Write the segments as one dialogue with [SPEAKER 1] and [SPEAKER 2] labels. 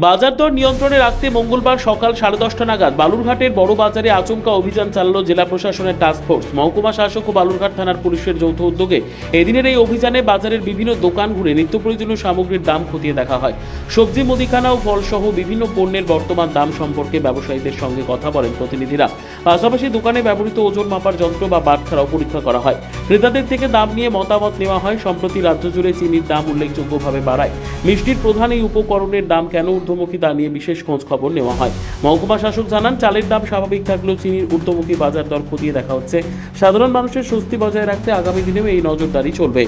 [SPEAKER 1] বাজার দর নিয়ন্ত্রণে রাখতে মঙ্গলবার সকাল 10:30 নাগাদ বালুরঘাটের বড় বাজারে আচমকা অভিযান চালালো জেলা প্রশাসনের টাস্ক ফোর্স। মহকুমা শাসক ও বালুরঘাট থানার পুলিশের যৌথ উদ্যোগে এদিনের এই অভিযানে বাজারের বিভিন্ন দোকান ঘুরে নিত্য প্রয়োজনীয় সামগ্রীর দাম খতিয়ে দেখা হয়। সবজি, মুদিখানা ও ফলসহ বিভিন্ন পণ্যের বর্তমান দাম সম্পর্কে ব্যবসায়ীদের সঙ্গে কথা বলেন প্রতিনিধিরা। পাশাপাশি দোকানে ব্যবহৃত ওজন মাপার যন্ত্র বা বাটখারাও পরীক্ষা করা হয়। ক্রেতাদের থেকে দাম নিয়ে মতামত নেওয়া হয়। সম্প্রতি রাজ্য জুড়ে চিনির দাম উল্লেখযোগ্যভাবে বাড়ায়। মিষ্টির প্রধান এই উপকরণের দাম কেন ঊর্ধ্বমুখী তা নিয়ে বিশেষ খোঁজ খবর নেওয়া হয়। মহকুমা শাসক জানান, চালের দাম স্বাভাবিক থাকলেও চিনির ঊর্ধ্বমুখী বাজার দর খতিয়ে দেখা হচ্ছে। সাধারণ মানুষের স্বস্তি বজায় রাখতে আগামী দিনেও এই নজরদারি চলবে।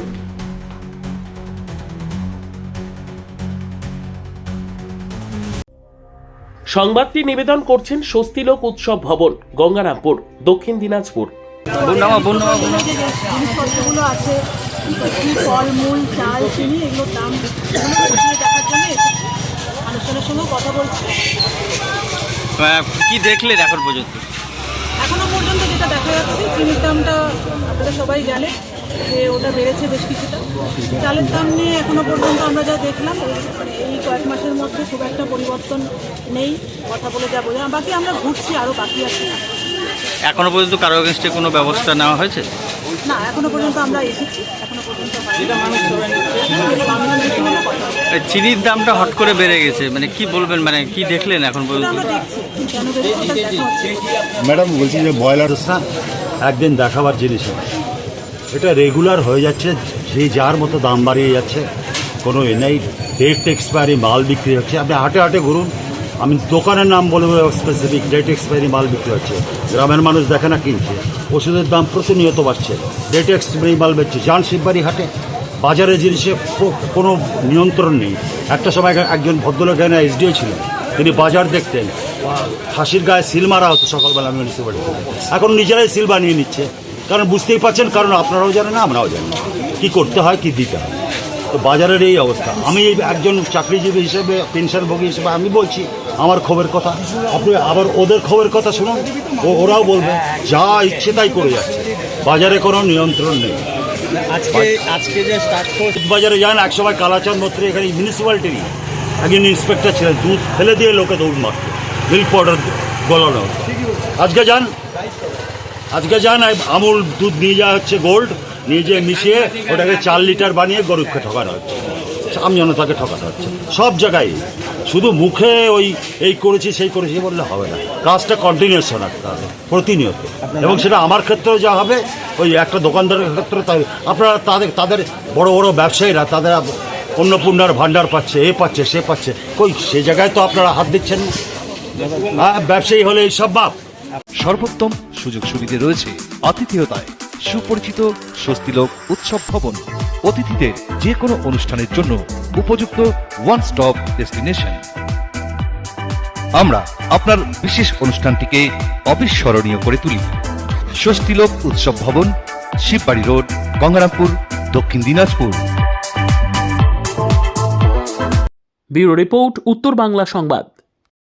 [SPEAKER 1] সংবাদটি নিবেদন করছেন স্বস্তিলোক উৎসব ভবন, গঙ্গারামপুর, দক্ষিণ দিনাজপুর।
[SPEAKER 2] জিনিসপত্রগুলো আছে, ফলমূল, চাল, চিনি, এগুলোর দাম খতিয়ে দেখার জন্য এসেছি। মানুষজনের সঙ্গে কথা বলছি।
[SPEAKER 3] কি দেখলেন এখন পর্যন্ত?
[SPEAKER 2] এখনো পর্যন্ত যেটা দেখা যাচ্ছে, চিনির দামটা আপনারা সবাই জানে যে ওটা বেড়েছে বেশ কিছুটা। চালের দাম নিয়ে এখনো পর্যন্ত আমরা যা দেখলাম, এই কয়েক মাসের মধ্যে খুব একটা পরিবর্তন নেই। কথা বলে যা বোঝা, বাকি আমরা ঘুরছি, আরও বাকি আছে।
[SPEAKER 3] এখনো পর্যন্ত কারো এগেনস্টে কোনো ব্যবস্থা নেওয়া হয়েছে
[SPEAKER 2] না? এখনো পর্যন্ত আমরা এসেছি, এখনো পর্যন্ত
[SPEAKER 3] চিনির দামটা হট করে বেড়ে গেছে, মানে কি বলবেন, মানে কি দেখলেন এখন পর্যন্ত?
[SPEAKER 4] ম্যাডাম বলছি যে ব্রয়লার একদিন দেখাবার জিনিস, এটা রেগুলার হয়ে যাচ্ছে, যে যার মতো দাম বাড়িয়ে যাচ্ছে, কোনো এ নেই। ডেট এক্সপায়ারি মাল বিক্রি হচ্ছে। আপনি হাটে হাটে ঘুরুন, আমি দোকানের নাম বলবো স্পেসিফিক, ডেট এক্সপায়ারি মাল বিক্রি হচ্ছে। গ্রামের মানুষ দেখে না কিনছে। ওষুধের দাম প্রতিনিয়ত বাড়ছে, ডেট এক্সপায়ারি মাল বেচছে। যান শিববাড়ি হাটে, বাজারে জিনিসে কোনো নিয়ন্ত্রণ নেই। একটা সময় একজন ভদ্রলোক এখানে এসডিও ছিলেন, তিনি বাজার দেখতেন, খাসির গায়ে সিল মারা হতো সকালবেলা মিউনিসিপ্যালিটিতে। এখন নিজেরাই সিল বানিয়ে নিচ্ছে, কারণ বুঝতেই পারছেন, কারণ আপনারাও জানেন না, আমরাও জানি না কী করতে হয়, কী দিতে হয়। তো বাজারের এই অবস্থা। আমি একজন চাকরিজীবী হিসেবে, পেনশনভোগী হিসেবে আমি বলছি আমার ক্ষোভের কথা। আপনি আবার ওদের ক্ষোভের কথা শুনুন, ওরাও বলবে যা ইচ্ছে তাই করে যাচ্ছে, বাজারে কোনো নিয়ন্ত্রণ নেই।
[SPEAKER 3] আজকে যে স্টার্ট করছে
[SPEAKER 4] বাজারে যান, একসময় কালাচাঁদ মৈত্রী এখানে মিউনিসিপ্যালিটির একজন ইন্সপেক্টর ছিলেন, দুধ ফেলে দিয়ে লোকে দৌড় মারত, মিল্ক পাউডার গলানো। আজকে যান আমুল দুধ নিয়ে যাওয়া হচ্ছে, গোল্ড নিয়ে যেয়ে মিশিয়ে ওটাকে 4 লিটার বানিয়ে গরুকে ঠকানো হচ্ছে, আমজনতাকে ঠকানো হচ্ছে সব জায়গায়। শুধু মুখে ওই এই করেছি সেই করেছি বললে হবে না, কাজটা কন্টিনিউয়াস রাখতে হবে প্রতিনিয়ত। এবং সেটা আমার ক্ষেত্রেও যা হবে, ওই একটা দোকানদারের ক্ষেত্রে তাই। আপনারা তাদের বড় বড় ব্যবসায়ীরা তাদের অন্নপূর্ণার ভাণ্ডার পাচ্ছে, এ পাচ্ছে, সে পাচ্ছে, কই সে জায়গায় তো আপনারা হাত দিচ্ছেন না। ব্যবসায়ী হলে এইসব বাপ।
[SPEAKER 5] সর্বোত্তম সুযোগ সুবিধে রয়েছে আতিথেয়তায়। সুপরিচিত স্বস্তিলোক উৎসব ভবন, অতিথিদের যে কোনো অনুষ্ঠানের জন্য উপযুক্ত ওয়ান স্টপ ডেস্টিনেশন। আমরা আপনার বিশেষ অনুষ্ঠানটিকে অবিস্মরণীয় করে তুলি। স্বস্তিলোক উৎসব ভবন, শিববাড়ি রোড, গঙ্গারামপুর, দক্ষিণ দিনাজপুর।
[SPEAKER 1] ব্যুরো রিপোর্ট, উত্তর বাংলা সংবাদ।